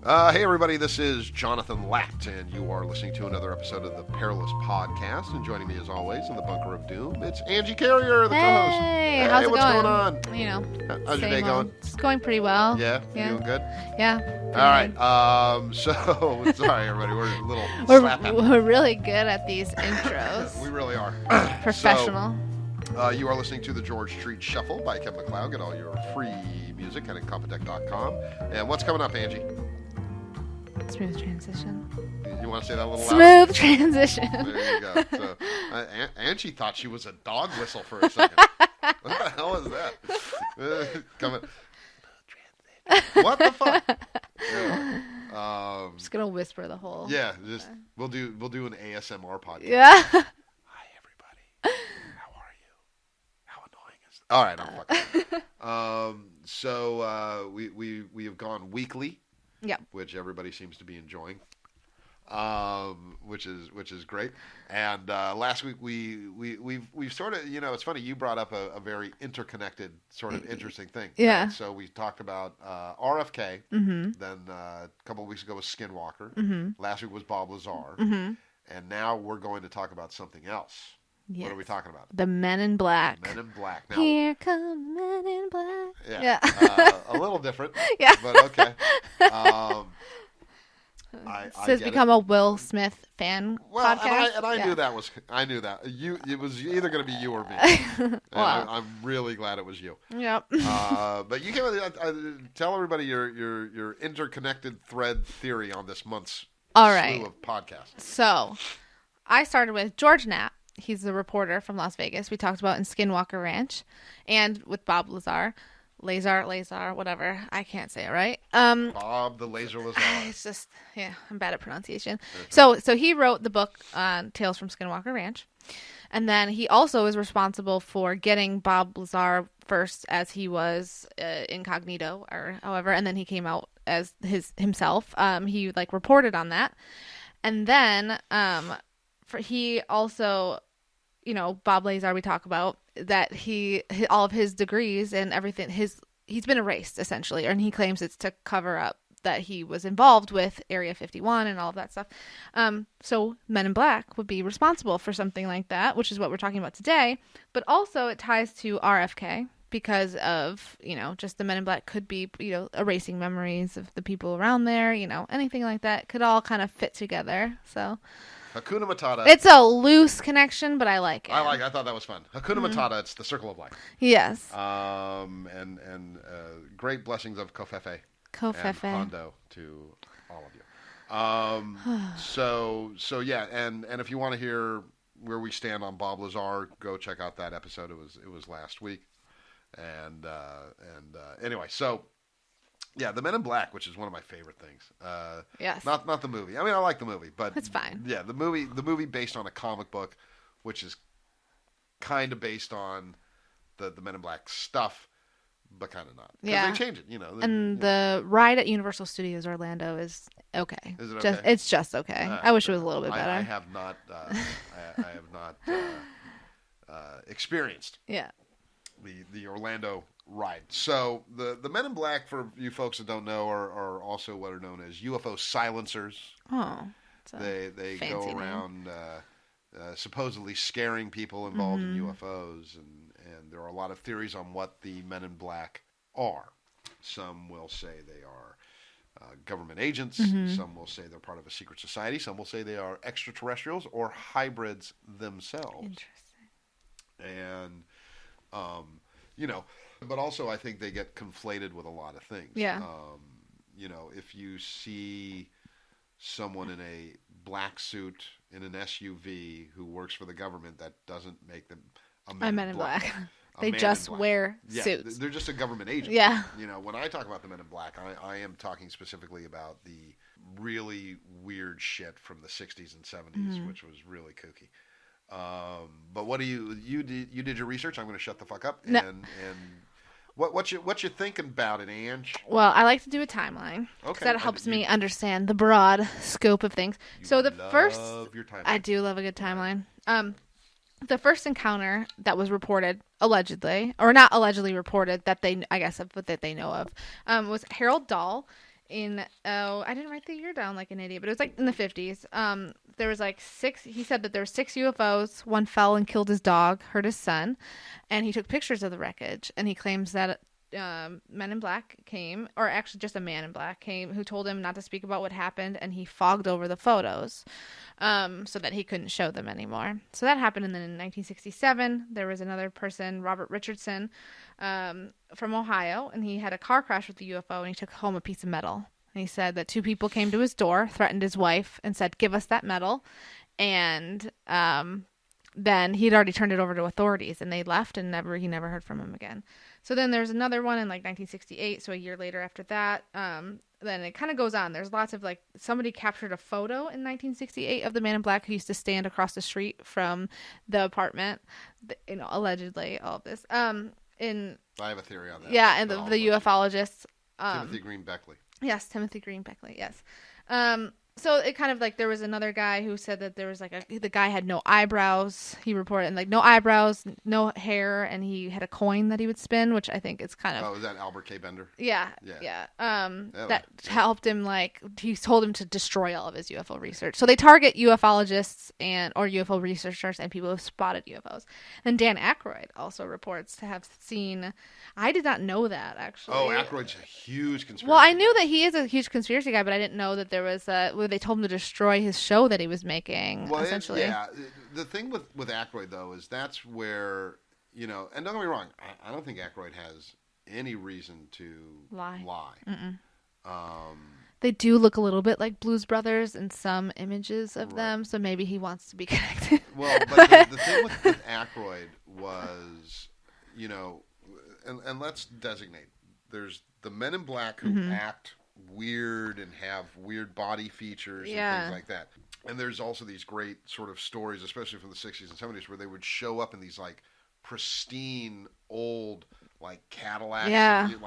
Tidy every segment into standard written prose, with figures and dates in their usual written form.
Hey everybody, this is Jonathan Latt, and you are listening to another episode of the Perilous Podcast. And joining me as always in the Bunker of Doom, it's Angie Carrier, the co-host. Hey, how's it what's going? on? You know, how's your day going? It's going pretty well. Yeah, you doing good? Yeah. All right. So sorry everybody, we're a little slapping. We're really good at these intros. We really are Professional. So, you are listening to the George Street Shuffle by Kevin MacLeod. Get all your free music at incompetech.com. And what's coming up, Angie? Smooth transition. You want to say that a little louder? Smooth transition. There you go. So, Angie thought she was a dog whistle for a second. What the hell is that? Coming. What the fuck? Yeah. Just gonna whisper the whole. Yeah, we'll do an ASMR podcast. Yeah. Hi everybody. How are you? How annoying is that? All right, I'm fucking. So we have gone weekly. Yeah. Which everybody seems to be enjoying, which is great. And last week we've sort of, you know, it's funny, you brought up a very interconnected sort of interesting thing. Yeah. Right? So we talked about RFK. Mm-hmm. Then a couple of weeks ago was Skinwalker. Mm-hmm. Last week was Bob Lazar. Mm-hmm. And now we're going to talk about something else. Yes. What are we talking about? The Men in Black. Men in Black. Now, Here come the Men in Black. Yeah. A little different. Yeah. But okay. This has become a Will Smith fan podcast. And I knew that was. I knew that it was either going to be you or me. And Well. I'm really glad it was you. Yep. But you can tell everybody your interconnected thread theory on this month's slew of podcasts. So, I started with George Knapp. He's the reporter from Las Vegas. We talked about in Skinwalker Ranch, and with Bob Lazar, whatever. I can't say it right. Bob the Laser Lazar. It's just, I'm bad at pronunciation. So he wrote the book Tales from Skinwalker Ranch, and then he also is responsible for getting Bob Lazar first as he was incognito or however, and then he came out as himself. He reported on that, and then he also, you know, Bob Lazar, we talk about that all of his degrees and everything, he's been erased essentially, and he claims it's to cover up that he was involved with Area 51 and all of that stuff. So Men in Black would be responsible for something like that, which is what we're talking about today. But also it ties to RFK because of, you know, just the Men in Black could be, you know, erasing memories of the people around there, you know, anything like that could all kind of fit together. So Hakuna Matata. it's a loose connection, but I like it. I thought that was fun. Hakuna Matata. It's the circle of life. Yes. And great blessings of Kofefe. And Hondo to all of you. So yeah, and if you want to hear where we stand on Bob Lazar, go check out that episode. It was last week. And anyway, so yeah, the Men in Black, which is one of my favorite things. Yes. Not the movie. I mean, I like the movie, but it's fine. Yeah, the movie based on a comic book, which is kind of based on the Men in Black stuff, but kind of not. Yeah. They change it, you know. The ride at Universal Studios Orlando is okay. Is it okay? It's just okay. I wish it was a little bit better. I have not. I have not experienced. Yeah. The Orlando ride. So the Men in Black, for you folks that don't know, are also what are known as UFO silencers. Oh. They go around supposedly scaring people involved in UFOs, and there are a lot of theories on what the Men in Black are. Some will say they are government agents. Some will say they're part of a secret society. Some will say they are extraterrestrials or hybrids themselves. Interesting. And you know, but also I think they get conflated with a lot of things. Yeah. You know, if you see someone in a black suit in an SUV who works for the government, that doesn't make them a Men in Black. They just wear suits. They're just a government agent. Yeah. You know, when I talk about the Men in Black, I am talking specifically about the really weird shit from the 60s and 70s, which was really kooky. But what do you did your research? I'm going to shut the fuck up. No. And what you thinking about it, Ange? Well, I like to do a timeline because that helps me understand the broad scope of things. So the first, I do love a good timeline. The first encounter that was reported allegedly, or not allegedly reported, that they, I guess, that they know of, was Harold Dahl I didn't write the year down like an idiot, but it was like in the 50s. There was like 6, he said that there were 6 UFOs. One fell and killed his dog, hurt his son, and he took pictures of the wreckage, and he claims that Men in Black came, or actually just a man in black came, who told him not to speak about what happened, and he fogged over the photos so that he couldn't show them anymore. So that happened, and then in 1967, there was another person, Robert Richardson, from Ohio, and he had a car crash with the UFO, and he took home a piece of metal. And he said that 2 people came to his door, threatened his wife, and said, "Give us that metal," and then he'd already turned it over to authorities, and they left, and he never heard from him again. So then there's another one in like 1968, so a year later after that. Then it kind of goes on. There's lots of like, somebody captured a photo in 1968 of the man in black who used to stand across the street from the apartment. Allegedly, all of this. I have a theory on that. Yeah, and the ufologists. Timothy Green Beckley. Yes, Timothy Green Beckley. Yes. So it kind of like, there was another guy who said that there was like the guy had no eyebrows. He reported, and like no eyebrows, no hair, and he had a coin that he would spin, which I think is kind of. Oh, is that Albert K. Bender? Yeah. That helped him, like, he told him to destroy all of his UFO research. So they target ufologists or UFO researchers and people who have spotted UFOs. And Dan Aykroyd also reports to have seen. I did not know that, actually. Oh, Aykroyd's a huge conspiracy. Well, I knew that he is a huge conspiracy guy, but I didn't know that there was they told him to destroy his show that he was making, essentially. The thing with Aykroyd, though, is that's where, and don't get me wrong, I don't think Aykroyd has any reason to lie. They do look a little bit like Blues Brothers in some images of them, so maybe he wants to be connected. Well, but the thing with Aykroyd was, and let's designate, there's the Men in Black who act weird and have weird body features and things like that. And there's also these great sort of stories, especially from the 60s and 70s, where they would show up in these like pristine old like Cadillacs, and,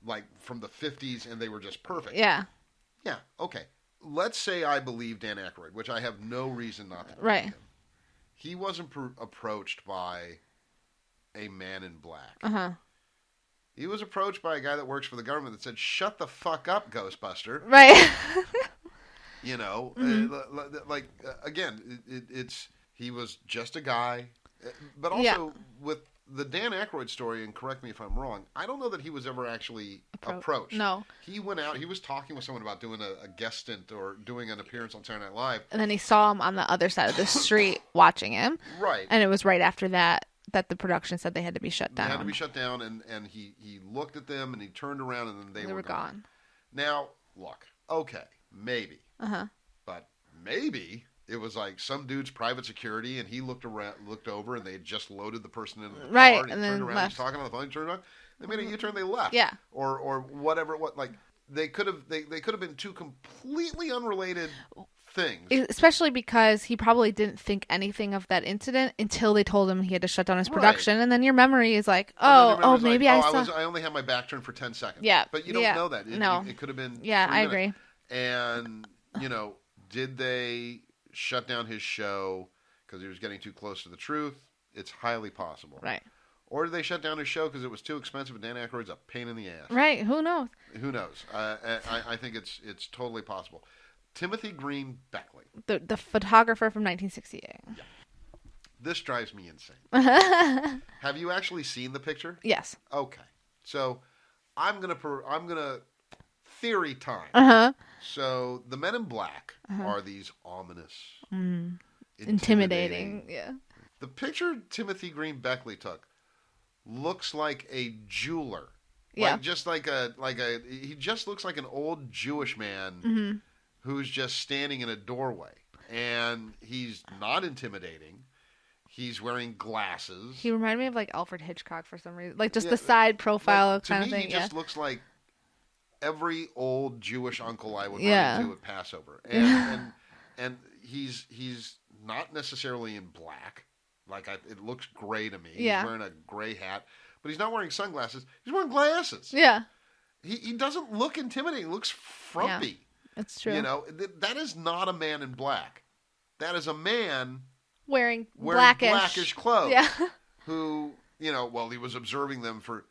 like from the 50s, and they were just perfect. Yeah. Okay. Let's say I believe Dan Aykroyd, which I have no reason not to believe him. He wasn't approached by a man in black. He was approached by a guy that works for the government that said, "Shut the fuck up, Ghostbuster." Right. Again, he was just a guy. But also, with the Dan Aykroyd story, and correct me if I'm wrong, I don't know that he was ever actually approached. No. He went out, he was talking with someone about doing a guest stint or doing an appearance on Saturday Night Live. And then he saw him on the other side of the street watching him. Right. And it was right after that the production said they had to be shut down. They had to be shut down, and he looked at them, and he turned around, and then they were gone. Now, look, okay, maybe. But maybe it was like some dude's private security, and he looked over, and they had just loaded the person into the car, and he turned around, left. He's talking on the phone, he turned around, they made a U-turn, they left. Yeah. Or whatever, they could have been 2 completely unrelated things. Especially because he probably didn't think anything of that incident until they told him he had to shut down his production, and then your memory is like, maybe I saw. I only had my back turned for 10 seconds. Yeah, but you don't know that. It could have been. Yeah, I agree. And did they shut down his show because he was getting too close to the truth? It's highly possible. Right. Or did they shut down his show because it was too expensive and Dan Aykroyd's a pain in the ass? Right. Who knows? I think it's totally possible. Timothy Green Beckley. The photographer from 1968. Yeah. This drives me insane. Have you actually seen the picture? Yes. Okay. So I'm gonna theory time. So the Men in Black are these ominous, intimidating. Yeah. The picture Timothy Green Beckley took looks like a jeweler. Yeah. He just looks like an old Jewish man who's just standing in a doorway, and he's not intimidating. He's wearing glasses. He reminded me of like Alfred Hitchcock for some reason, like just the side profile kind of thing. To me, he just looks like every old Jewish uncle I would run into at Passover, and he's not necessarily in black. It looks gray to me. Yeah. He's wearing a gray hat, but he's not wearing sunglasses. He's wearing glasses. Yeah. He doesn't look intimidating. He looks frumpy. Yeah. It's true. That is not a man in black. That is a man wearing blackish clothes. Yeah. Who, he was observing them for.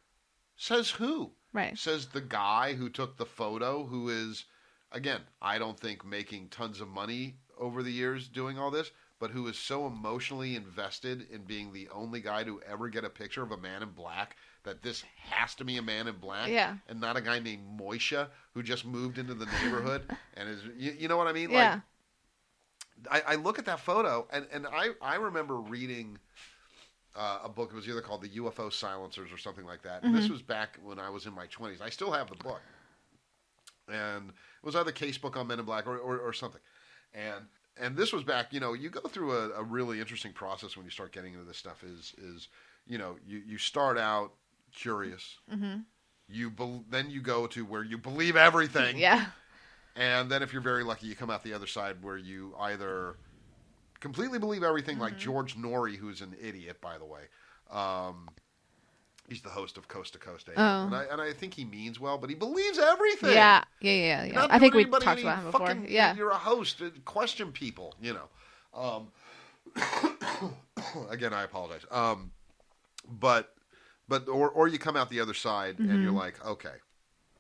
Says who? Right. Says the guy who took the photo, who is, again, I don't think making tons of money over the years doing all this, but who is so emotionally invested in being the only guy to ever get a picture of a man in black that this has to be a man in black and not a guy named Moisha who just moved into the neighborhood and is, you know what I mean? Yeah. Like, I look at that photo and I remember reading a book. It was either called The UFO Silencers or something like that. And this was back when I was in my 20s. I still have the book. And it was either Case Book on Men in Black or something. And this was back, you know, you go through a really interesting process when you start getting into this stuff is you know, you start out curious. Mm-hmm. Then you go to where you believe everything. Yeah. And then if you're very lucky, you come out the other side where you either completely believe everything, like George Norrie, who's an idiot, by the way. He's the host of Coast to Coast. And I think he means well, but he believes everything. Yeah. I think we talked about him before. Yeah. You're a host. Question people, you know. Again, I apologize. But you come out the other side and you're like, okay,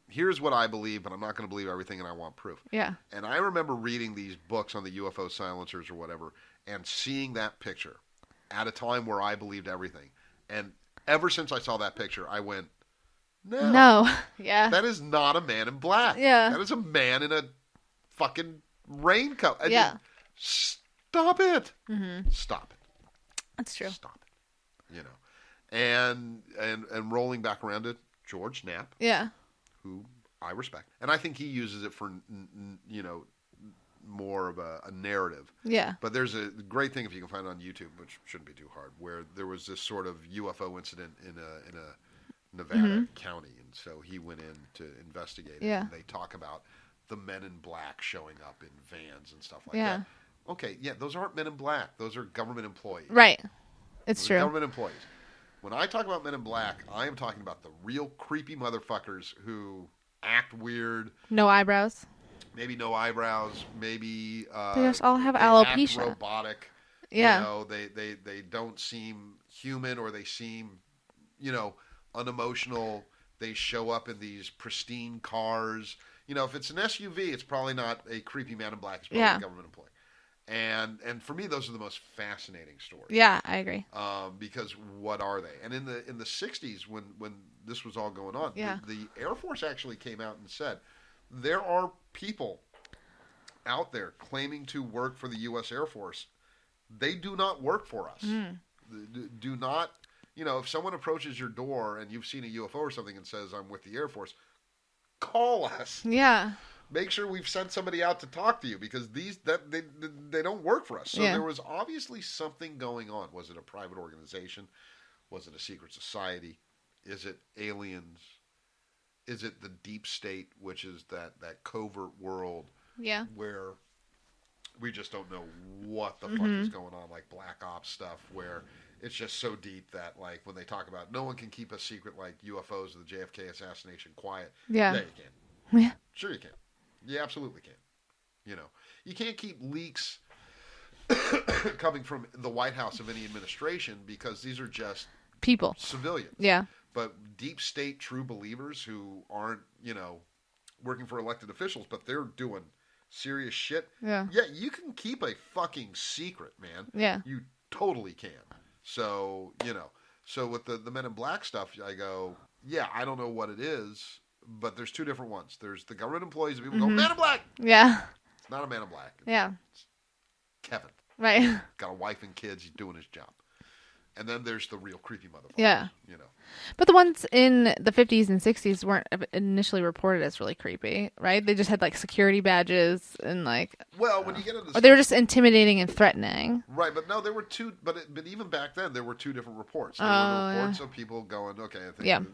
here's what I believe, but I'm not going to believe everything and I want proof. Yeah. And I remember reading these books on the UFO silencers or whatever and seeing that picture at a time where I believed everything. And ever since I saw that picture, I went, no. Yeah. That is not a man in black. Yeah. That is a man in a fucking raincoat. Yeah. Stop it. Mm-hmm. Stop it. That's true. Stop it. You know. And rolling back around to George Knapp. Yeah. Who I respect. And I think he uses it for, you know, more of a narrative. Yeah. But there's a great thing, if you can find it on YouTube, which shouldn't be too hard, where there was this sort of UFO incident in a Nevada county. And so he went in to investigate it. And they talk about the men in black showing up in vans and stuff like that. Okay, yeah, those aren't men in black. Those are government employees. Right. It's true. Government employees. When I talk about men in black, I am talking about the real creepy motherfuckers who act weird. No eyebrows. Maybe no eyebrows. Maybe they just all have Act alopecia. robotic. Yeah. You know, they don't seem human, or they seem, you know, unemotional. They show up in these pristine cars. You know, if it's an SUV, it's probably not a creepy man in black. It's probably a government employee. And for me, those are the most fascinating stories. Yeah, I agree. Because what are they? And in the 60s, when this was all going on, the Air Force actually came out and said, there are people out there claiming to work for the U.S. Air Force. They do not work for us. Do not, you know, if someone approaches your door and you've seen a UFO or something and says, I'm with the Air Force, call us. Yeah. Make sure we've sent somebody out to talk to you, because they don't work for us. So there was obviously something going on. Was it a private organization? Was it a secret society? Is it aliens? Is it the deep state, which is that covert world where we just don't know what the fuck is going on, like Black Ops stuff, where it's just so deep that, like, when they talk about no one can keep a secret like UFOs or the JFK assassination quiet. Yeah, you can. Yeah. Sure you can. You absolutely can. You know, you can't keep leaks coming from the White House of any administration, because these are just people, civilians. Yeah. But deep state true believers who aren't, you know, working for elected officials, but they're doing serious shit. Yeah. Yeah, you can keep a fucking secret, man. Yeah. You totally can. So, you know, so with the Men in Black stuff, I go, yeah, I don't know what it is, but there's two different ones. There's the government employees, and people go, Man in Black! Yeah. It's not a Man in Black. It's Kevin. Right. Got a wife and kids. He's doing his job. And then there's the real creepy motherfuckers. Yeah. You know. But the ones in the 50s and 60s weren't initially reported as really creepy, right? They just had, like, security badges and, like... Well, when you get into... Or they were just intimidating and threatening. Right, but no, there were two... But even back then, there were two different reports. There were reports of people going, okay, I think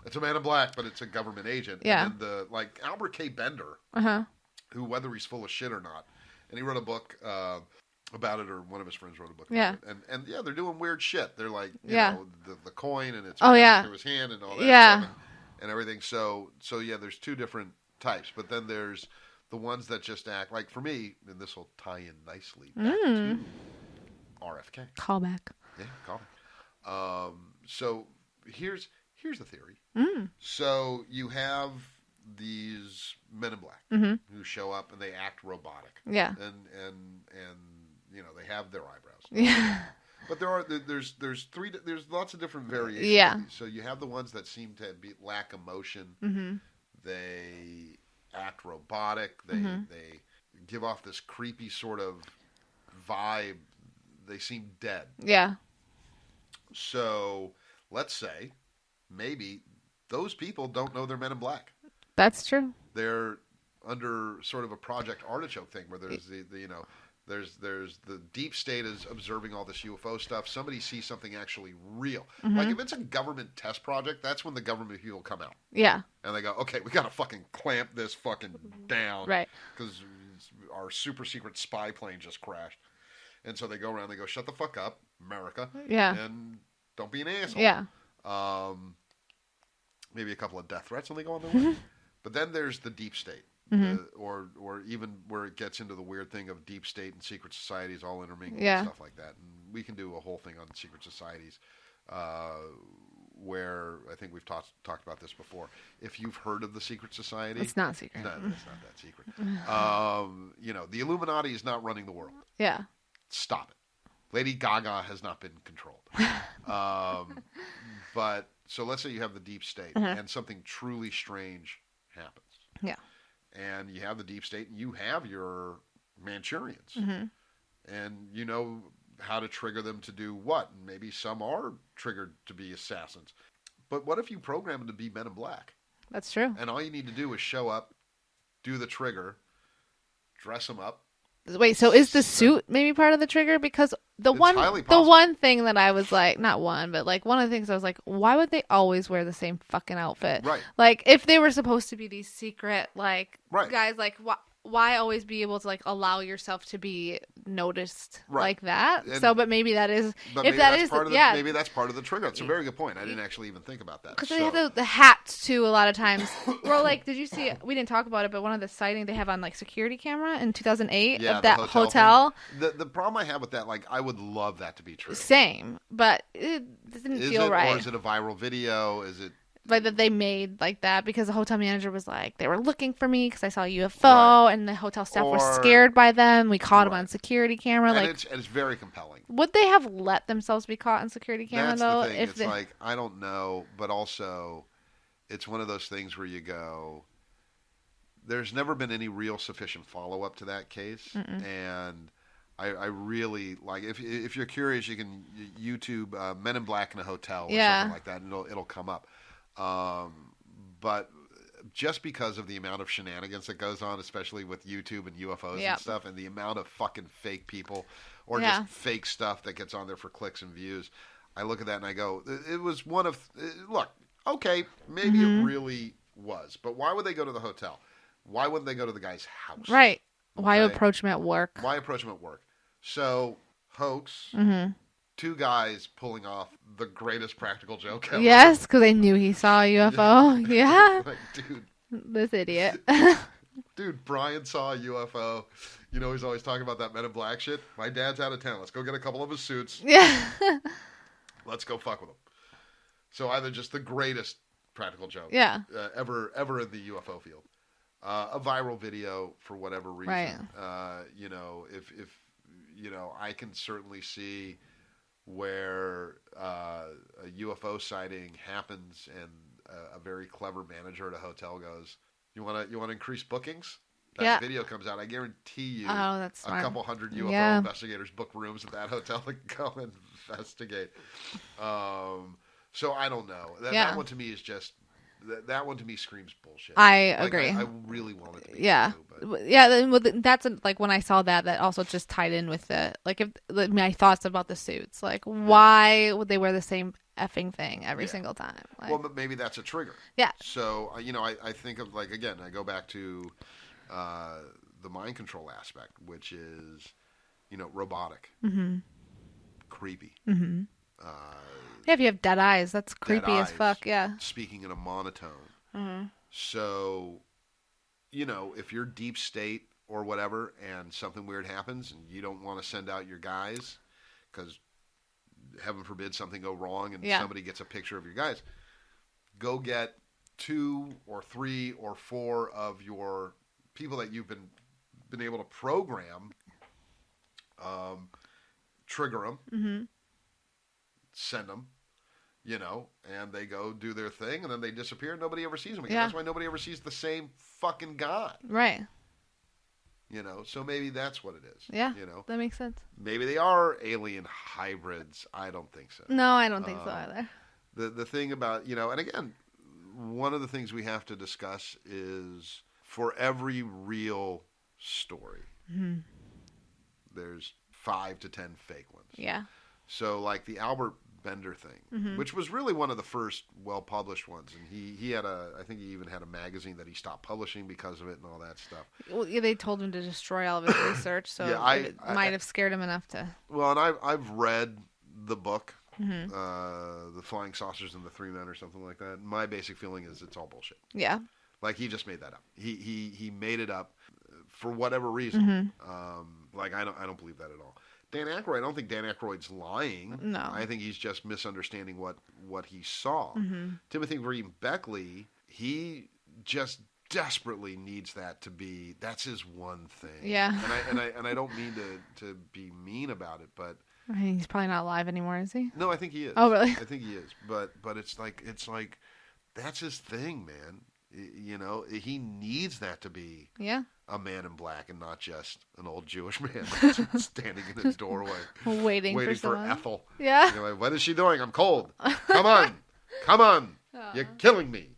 it's a Man in Black, but it's a government agent. Yeah. And then like, Albert K. Bender, who, whether he's full of shit or not, and he wrote a book... about it, or one of his friends wrote a book about it. And yeah, they're doing weird shit. They're like, you know, the coin, and it's through his hand and all that stuff and everything. So yeah, there's two different types. But then there's the ones that just act like, for me, and this will tie in nicely back to RFK. Callback. Yeah, callback. So here's here's the theory. So you have these men in black who show up and they act robotic. Yeah. And you know, they have their eyebrows. Yeah. But there's lots of different variations. Yeah. So you have the ones that seem to lack emotion. They act robotic. They give off this creepy sort of vibe. They seem dead. Yeah. So let's say maybe those people don't know they're Men in Black. That's true. They're under sort of a Project Artichoke thing where there's the you know, there's the deep state is observing all this UFO stuff. Somebody sees something actually real. Like if it's a government test project, that's when the government people come out. Yeah. And they go, okay, we got to fucking clamp this fucking down. Right. Because our super secret spy plane just crashed. And so they go around, they go, shut the fuck up, America. Yeah. And don't be an asshole. Yeah. Maybe a couple of death threats when they go on their way. But then there's the deep state. Or even where it gets into the weird thing of deep state and secret societies all intermingled and stuff like that. And we can do a whole thing on secret societies where I think we've talked about this before. If you've heard of the secret society... It's not secret. No, it's not that secret. You know, the Illuminati is not running the world. Yeah. Stop it. Lady Gaga has not been controlled. But, so let's say you have the deep state and something truly strange happens. Yeah. And you have the deep state and you have your Manchurians. And you know how to trigger them to do what. And maybe some are triggered to be assassins. But what if you program them to be Men in Black? That's true. And all you need to do is show up, do the trigger, dress them up. Wait, so is the suit maybe part of the trigger? Because the one thing that I was like, not one, but like one of the things I was like, why would they always wear the same fucking outfit? Right. Like if they were supposed to be these secret like right. guys, like why always be able to like allow yourself to be noticed like that? And so, but maybe that is maybe that's part of the trigger. It's a very good point. I didn't actually even think about that. Because they have the hats too. A lot of times, or like, did you see? We didn't talk about it, but one of the sightings they have on like security camera in 2008 of that hotel. The problem I have with that, like, I would love that to be true. Same, but it didn't feel right. Or is it a viral video? Is it? Like that they made like that because the hotel manager was like, they were looking for me because I saw a UFO and the hotel staff were scared by them. We caught them on security camera. And like it's very compelling. Would they have let themselves be caught on security camera though? The thing. It's like, I don't know, but also it's one of those things where you go, there's never been any real sufficient follow-up to that case. And I really like, if you're curious, you can YouTube Men in Black in a Hotel or something like that, and it'll come up. But just because of the amount of shenanigans that goes on, especially with YouTube and UFOs and stuff, and the amount of fucking fake people or just fake stuff that gets on there for clicks and views, I look at that and I go, it was one of, look, okay, maybe it really was, but why would they go to the hotel? Why wouldn't they go to the guy's house? Right. Okay? Why approach him at work? So, hoax. Two guys pulling off the greatest practical joke ever. Yes, because they knew he saw a UFO. Yeah. Like, dude. This idiot. Dude, Brian saw a UFO. You know, he's always talking about that Men in Black shit. My dad's out of town. Let's go get a couple of his suits. Yeah. Let's go fuck with him. So either just the greatest practical joke ever in the UFO field. A viral video for whatever reason. Right. You know, if you know, I can certainly see where a UFO sighting happens and a very clever manager at a hotel goes, you want to increase bookings? That video comes out. I guarantee you that's smart. A couple hundred UFO investigators book rooms at that hotel to go and investigate. So I don't know. That one to me is just, that one to me screams bullshit. I agree. I really want it to be true, but. Yeah, that's like when I saw that also just tied in with the like my thoughts about the suits. Like, why would they wear the same effing thing every single time? Like, well, but maybe that's a trigger. Yeah. So you know, I think of, like, again, I go back to the mind control aspect, which is, you know, robotic, creepy. Yeah, if you have dead eyes, that's creepy as fuck. Yeah. Speaking in a monotone. So, you know, if you're deep state or whatever and something weird happens and you don't want to send out your guys because, heaven forbid, something go wrong and somebody gets a picture of your guys, go get 2 or 3 or 4 of your people that you've been able to program, trigger them, mm-hmm. send them, and they go do their thing, and then they disappear, and nobody ever sees them again. Yeah. That's why nobody ever sees the same fucking guy. Right. So maybe that's what it is. Yeah, that makes sense. Maybe they are alien hybrids. I don't think so. No, I don't think so either. The thing about, and again, one of the things we have to discuss is for every real story, mm-hmm. there's 5 to 10 fake ones. Yeah. So like the Albert Bender thing, mm-hmm. which was really one of the first well-published ones. And he had I think he even had a magazine that he stopped publishing because of it and all that stuff. Well, yeah, they told him to destroy all of his research, so it might have scared him enough to... Well, and I've read the book, mm-hmm. The Flying Saucers and the Three Men or something like that. My basic feeling is it's all bullshit. Yeah. Like he just made that up. He made it up for whatever reason. Mm-hmm. I don't believe that at all. Dan Aykroyd, I don't think Dan Aykroyd's lying. No. I think he's just misunderstanding what he saw. Mm-hmm. Timothy Green Beckley, he just desperately needs that to be, that's his one thing. Yeah. And I don't mean to be mean about it, but I mean, he's probably not alive anymore, is he? no, I think he is. Oh, really? I think he is. But it's like that's his thing, man. He needs that to be a man in black and not just an old Jewish man standing in his doorway waiting for Ethel. Yeah. What is she doing? I'm cold. Come on. You're killing me.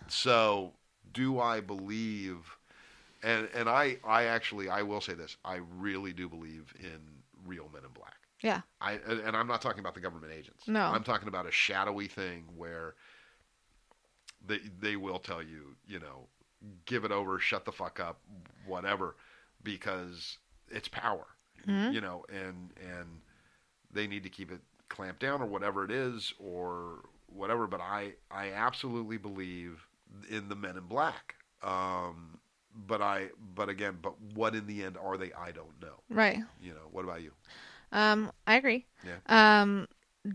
So do I believe, and I actually, I will say this, I really do believe in real men in black. Yeah. And I'm not talking about the government agents. No. I'm talking about a shadowy thing where they will tell you, give it over, shut the fuck up, whatever, because it's power, mm-hmm. And they need to keep it clamped down or whatever it is or whatever. But I absolutely believe in the men in black. But what in the end are they? I don't know. Right. What about you? I agree. Yeah.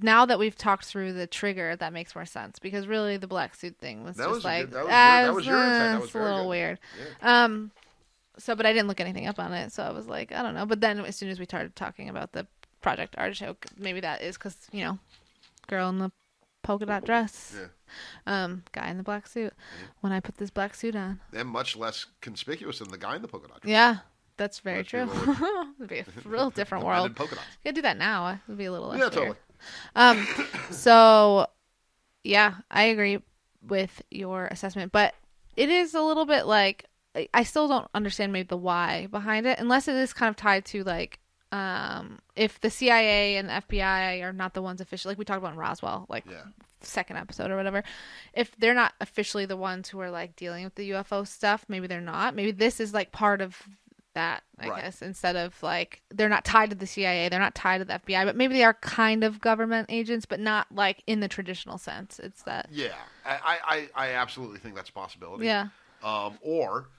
Now that we've talked through the trigger, that makes more sense because really the black suit thing was that just was your insight. That was a little good. weird. Yeah. But I didn't look anything up on it, so I was like, I don't know. But then as soon as we started talking about the Project Artichoke, maybe that is because girl in the polka dot dress, guy in the black suit. Yeah. When I put this black suit on, and much less conspicuous than the guy in the polka dot dress. Yeah. That's very true. It'd be a real different world. Polka dots. You could do that now. It would be a little less weird. Totally. So, yeah, I agree with your assessment. But it is a little bit like, I still don't understand maybe the why behind it. Unless it is kind of tied to like, if the CIA and FBI are not the ones officially, like we talked about in Roswell, second episode or whatever, if they're not officially the ones who are like dealing with the UFO stuff, maybe they're not. Maybe this is like part of that, I guess, instead of like they're not tied to the CIA, they're not tied to the FBI, but maybe they are kind of government agents, but not like in the traditional sense. It's that. Yeah, I absolutely think that's a possibility. Yeah. Or,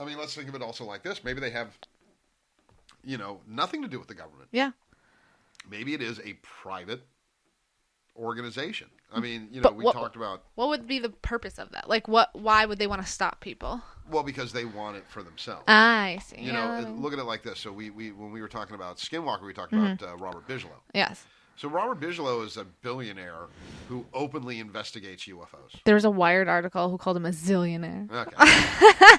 I mean, let's think of it also like this. Maybe they have, nothing to do with the government. Yeah. Maybe it is a private organization. I mean, we talked about... What would be the purpose of that? Like, why would they want to stop people? Well, because they want it for themselves. I see. Look at it like this. So we when we were talking about Skinwalker, we talked about Robert Bigelow. Yes. So Robert Bigelow is a billionaire who openly investigates UFOs. There's a Wired article who called him a zillionaire. Okay.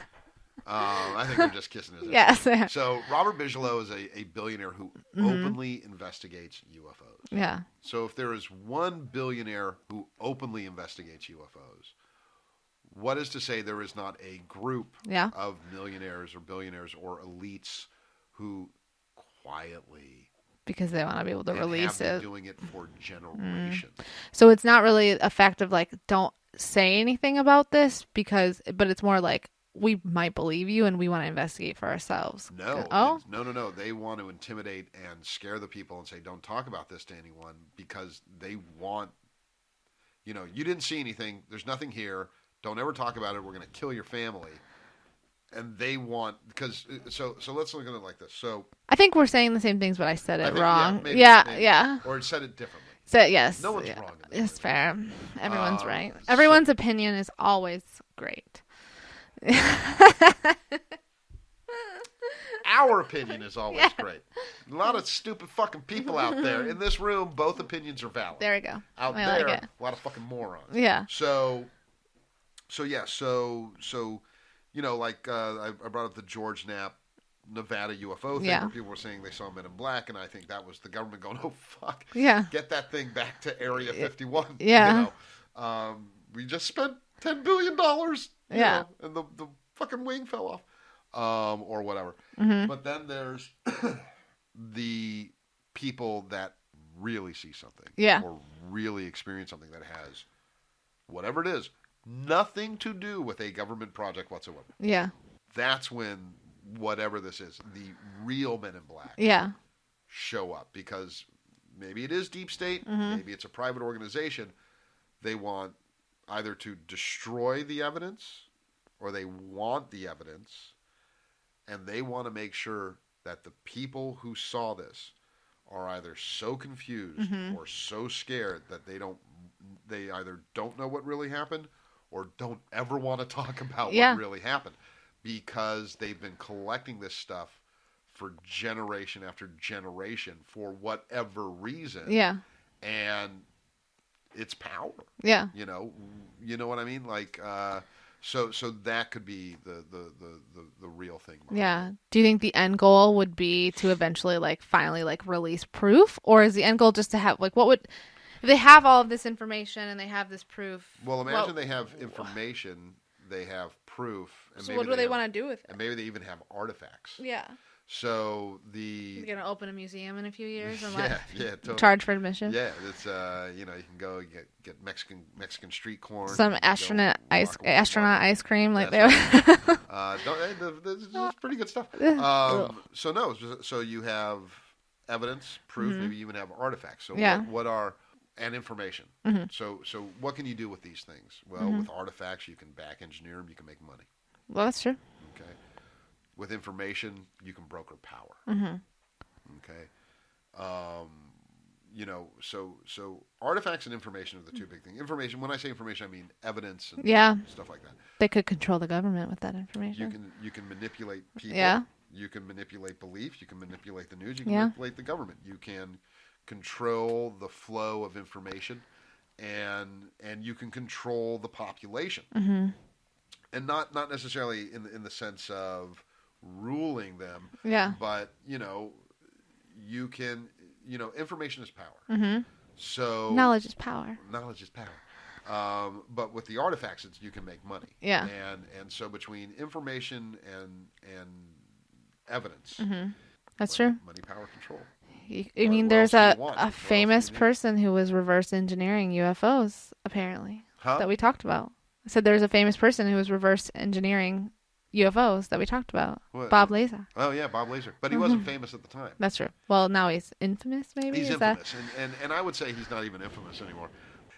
I think they're just kissing his ass. Yes. So Robert Bigelow is a billionaire who openly investigates UFOs. Yeah. So if there is one billionaire who openly investigates UFOs, what is to say there is not a group of millionaires or billionaires or elites who quietly, because they want to be able to release it, doing it for generations. So it's not really a fact of like, don't say anything about this but it's more like, we might believe you and we want to investigate for ourselves. No. Oh? No. They want to intimidate and scare the people and say, don't talk about this to anyone, because they want, you didn't see anything. There's nothing here. Don't ever talk about it. We're going to kill your family. And they want, because, so let's look at it like this. So I think we're saying the same things, but I said it wrong. Maybe. Yeah. Or said it differently. So yes, no one's wrong. It's fair. Everyone's right. Everyone's opinion is always great. Our opinion is always great. A lot of stupid fucking people out there. In this room, both opinions are valid. There we go. Out there, a lot of fucking morons. Yeah. So you know, like I brought up the George Knapp Nevada UFO thing where people were saying they saw Men in Black, and I think that was the government going, oh, fuck. Yeah. Get that thing back to Area 51. Yeah. You know? We just spent $10 billion, you know, and the fucking wing fell off. Or whatever. Mm-hmm. But then there's the people that really see something. Yeah. Or really experience something that has, whatever it is, nothing to do with a government project whatsoever. Yeah. That's when whatever this is, the real Men in Black show up. Because maybe it is deep state, maybe it's a private organization. They want either to destroy the evidence or they want the evidence. And they want to make sure that the people who saw this are either so confused or so scared that they either don't know what really happened or don't ever want to talk about what really happened, because they've been collecting this stuff for generation after generation for whatever reason. Yeah. And it's power. Yeah. You know what I mean? Like, So that could be the real thing. Yeah. Do you think the end goal would be to eventually finally release proof, or is the end goal just to have what would if they have all of this information and they have this proof? Well, imagine they have information, they have proof, and so what do they want to do with it? And maybe they even have artifacts. Yeah. So you're gonna open a museum in a few years, or totally. Charge for admission. Yeah, it's you can go get Mexican street corn, some astronaut ice cream, like they. This is pretty good stuff. So you have evidence, proof, maybe you even have artifacts. So what are and information. Mm-hmm. So what can you do with these things? Well, with artifacts, you can back engineer them. You can make money. Well, that's true. Okay. With information, you can broker power. Mm-hmm. Okay. So artifacts and information are the two big things. Information, when I say information, I mean evidence and stuff like that. They could control the government with that information. You can manipulate people. Yeah. You can manipulate belief. You can manipulate the news. You can manipulate the government. You can control the flow of information, and you can control the population. Mm-hmm. And not necessarily in the sense of ruling them. Yeah. But, you can, information is power. Mm-hmm. So knowledge is power. Knowledge is power. But with the artifacts, you can make money. Yeah. And so between information and evidence, that's true. Money, power, control. I mean, there's a famous person who was reverse engineering UFOs, apparently, that we talked about. I said there's a famous person who was reverse engineering UFOs that we talked about. What? Bob Lazar. Oh, yeah, Bob Lazar. But he wasn't famous at the time. That's true. Well, now he's infamous, maybe? He's infamous. And I would say he's not even infamous anymore.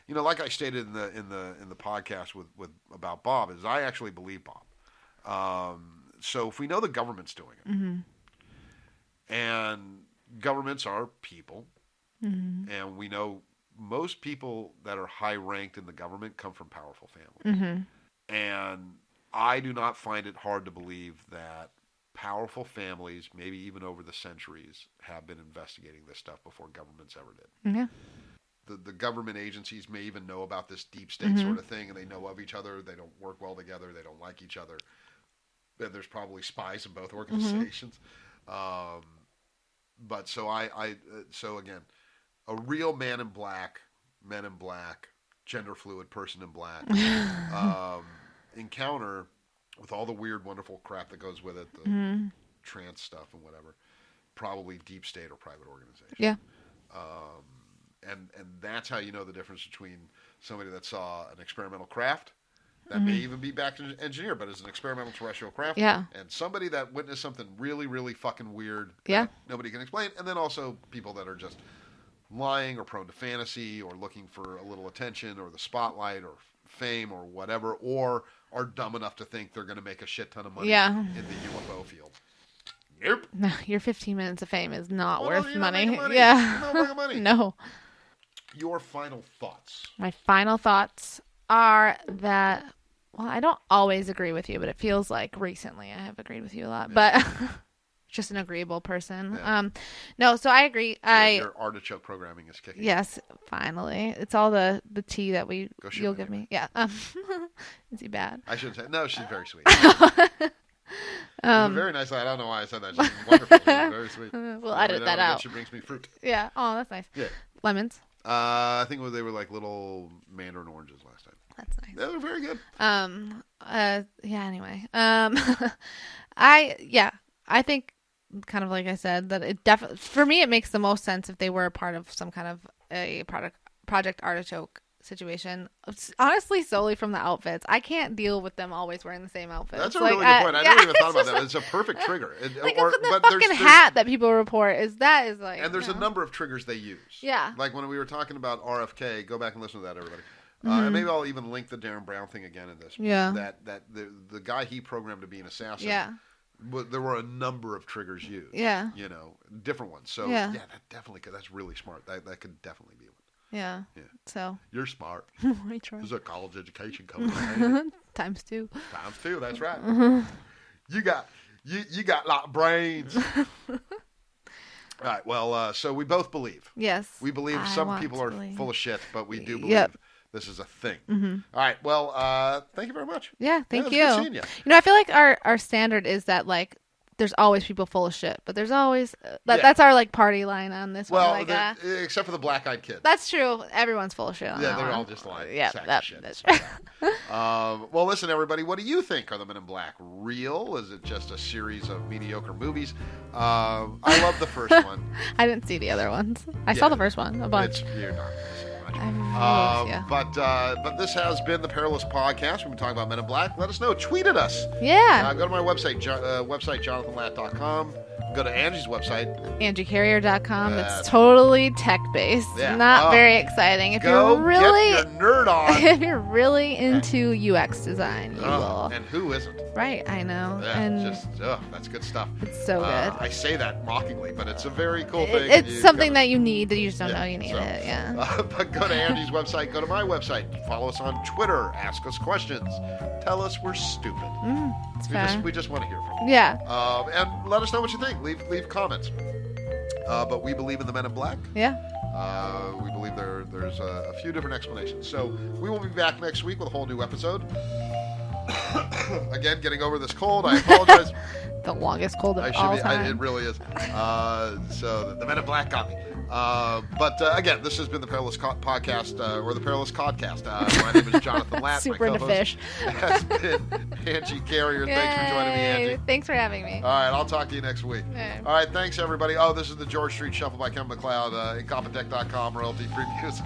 Like I stated in the podcast with about Bob, is I actually believe Bob. So if we know the government's doing it, and governments are people, and we know most people that are high ranked in the government come from powerful families. And I do not find it hard to believe that powerful families, maybe even over the centuries, have been investigating this stuff before governments ever did. Yeah. The government agencies may even know about this deep state sort of thing, and they know of each other. They don't work well together. They don't like each other. And there's probably spies in both organizations. But so again, a real Men in Black, gender fluid person in black encounter with all the weird, wonderful crap that goes with it, the trance stuff and whatever, probably deep state or private organization. Yeah. And that's how you know the difference between somebody that saw an experimental craft that may even be back engineered, but is an experimental terrestrial craft. Yeah. And somebody that witnessed something really, really fucking weird that nobody can explain. And then also people that are just lying or prone to fantasy or looking for a little attention or the spotlight or fame or whatever, or are dumb enough to think they're going to make a shit ton of money in the UFO field. Yep. No, your 15 minutes of fame is not worth money. Yeah. You're not worth money. No. your final thoughts. My final thoughts are that, well, I don't always agree with you, but it feels like recently I have agreed with you a lot. Yeah. But just an agreeable person. Yeah. No, so I agree. Your artichoke programming is kicking. Yes, finally. It's all the tea that you'll give me. Yeah. Is he bad? I shouldn't say. No, she's very sweet. She's a very nice lady. I don't know why I said that. She's wonderful. She's very sweet. We'll edit that out. She brings me fruit. Yeah. Oh, that's nice. Yeah. Lemons? I think they were like little mandarin oranges last time. That's nice. They were very good. Yeah, anyway. I think, kind of like I said, that it definitely, for me, it makes the most sense if they were a part of some kind of a Project Artichoke situation. Honestly, solely from the outfits. I can't deal with them always wearing the same outfits. That's a really good point. I never even thought about that. It's a perfect trigger. The fucking hat that people report is like... And there's a number of triggers they use. Yeah. Like when we were talking about RFK, go back and listen to that, everybody. And maybe I'll even link the Darren Brown thing again in this. Yeah. That the guy he programmed to be an assassin... Yeah. There were a number of triggers used. Yeah. Different ones. So, yeah that definitely could. That's really smart. That could definitely be one. Yeah. So. You're smart. I try. There's a college education coming. Times two. Times two. That's right. You got a lot of brains. All right. Well, so we both believe. Yes. We believe some people are full of shit, but we do believe this is a thing. Mm-hmm. All right. Well, thank you very much. Yeah. Thank you. Good seeing you. I feel like our standard is that like there's always people full of shit, but there's always that's our like party line on this one. Well, except for the black-eyed kid. That's true. Everyone's full of shit. On they're that all just like shit. That's true. Well, listen, everybody. What do you think? Are the Men in Black real? Is it just a series of mediocre movies? I love the first one. I didn't see the other ones. I saw the first one a bunch. You're not missing much. But this has been the Perilous Podcast. We've been talking about Men in Black. Let us know. Tweet at us. Yeah. Go to my website, jonathanlatt.com. Go to Angie's website, angiecarrier.com. It's totally tech-based. Yeah. Not very exciting. If you're really get your nerd on. If you're really into UX design, you will. And who isn't? Right, I know. Yeah, and that's good stuff. It's so good. I say that mockingly, but it's a very cool thing. It's something that you need that you just don't know you need it. Yeah. But go to Angie's website. Go to my website. Follow us on Twitter. Ask us questions. Tell us we're stupid. It's fair. We just want to hear from you. Yeah. And let us know what you think. Leave comments. But we believe in the Men in Black. Yeah. We believe there's a few different explanations. So we will be back next week with a whole new episode. Again, getting over this cold. I apologize. The longest cold of all time. It really is. So the Men in Black got me. But again, this has been the Perilous Podcast, or the Perilous Codcast. My name is Jonathan Latt. Super into fish. Has been Angie Carrier. Yay. Thanks for joining me, Angie. Thanks for having me. All right, I'll talk to you next week. Yay. All right, thanks, everybody. Oh, this is the George Street Shuffle by Kevin MacLeod. Incompetech.com, royalty-free music.